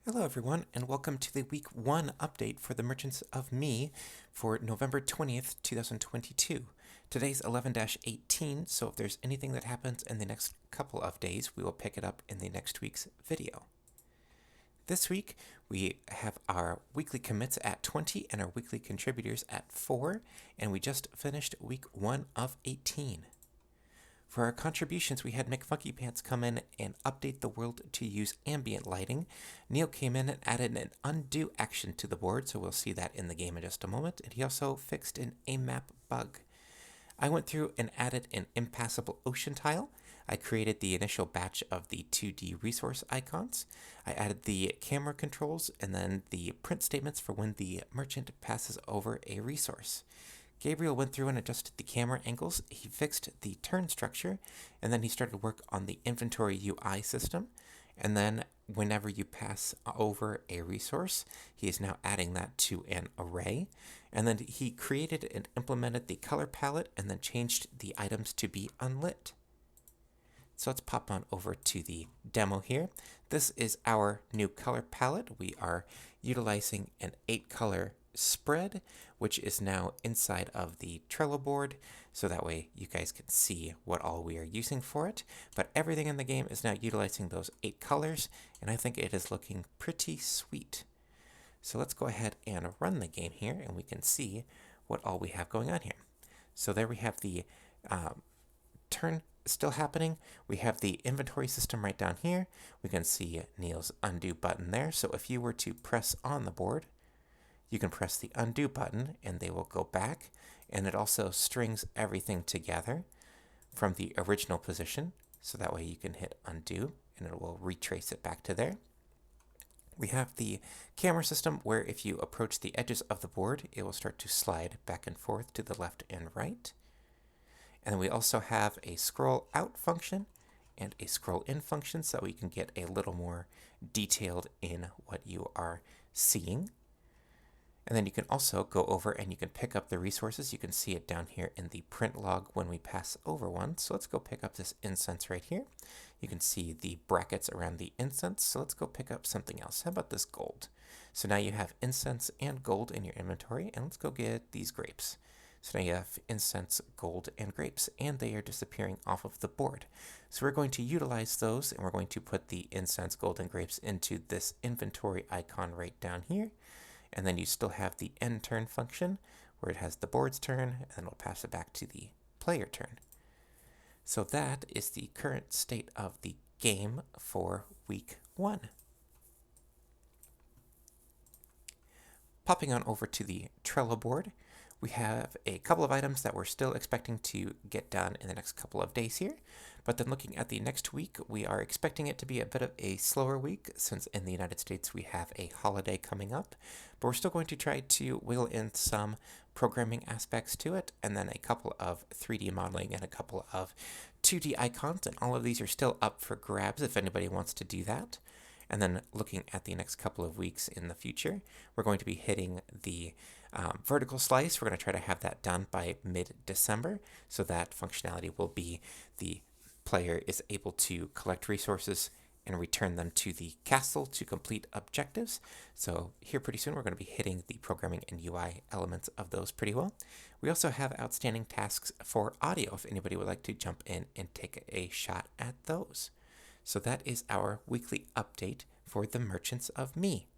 Hello everyone, and welcome to the Week 1 update for the Merchants of Mie for November 20th, 2022. Today's 11-18, so if there's anything that happens in the next couple of days, we will pick it up in the next week's video. This week, we have our weekly commits at 20 and our weekly contributors at 4, and we just finished Week 1 of 18. For our contributions, we had McFunkyPants come in and update the world to use ambient lighting. Neil came in and added an undo action to the board, so we'll see that in the game in just a moment. And he also fixed an AMAP bug. I went through and added an impassable ocean tile. I created the initial batch of the 2D resource icons. I added the camera controls and then the print statements for when the merchant passes over a resource. Gabriel went through and adjusted the camera angles, he fixed the turn structure, and then he started work on the inventory UI system. And then whenever you pass over a resource, he is now adding that to an array. And then he created and implemented the color palette and then changed the items to be unlit. So let's pop on over to the demo here. This is our new color palette. We are utilizing an 8-color spread, which is now inside of the Trello board, so that way you guys can see what all we are using for it. But everything in the game is now utilizing those 8 colors, and I think it is looking pretty sweet. So let's go ahead and run the game here, and we can see what all we have going on here. So there we have the turn still happening. We have the inventory system right down here. We can see Neil's undo button there. So if you were to press on the board, you can press the undo button and they will go back, and it also strings everything together from the original position, so that way you can hit undo and it will retrace it back to there. We have the camera system where if you approach the edges of the board, it will start to slide back and forth to the left and right. And then we also have a scroll out function and a scroll in function, so we can get a little more detailed in what you are seeing. And then you can also go over and you can pick up the resources. You can see it down here in the print log when we pass over one. So let's go pick up this incense right here. You can see the brackets around the incense. So let's go pick up something else. How about this gold? So now you have incense and gold in your inventory, and let's go get these grapes. So now you have incense, gold, and grapes, and they are disappearing off of the board. So we're going to utilize those, and we're going to put the incense, gold, and grapes into this inventory icon right down here. And then you still have the end turn function where it has the board's turn, and then it'll pass it back to the player turn. So that is the current state of the game for week 1. Popping on over to the Trello board, we have a couple of items that we're still expecting to get done in the next couple of days here. But then looking at the next week, we are expecting it to be a bit of a slower week, since in the United States we have a holiday coming up. But we're still going to try to wheel in some programming aspects to it, and then a couple of 3D modeling and a couple of 2D icons, and all of these are still up for grabs if anybody wants to do that. And then looking at the next couple of weeks in the future, we're going to be hitting the vertical slice. We're going to try to have that done by mid-December, so that functionality will be the player is able to collect resources and return them to the castle to complete objectives. So here pretty soon we're going to be hitting the programming and UI elements of those pretty well. We also have outstanding tasks for audio if anybody would like to jump in and take a shot at those. So that is our weekly update for the Merchants of Mie.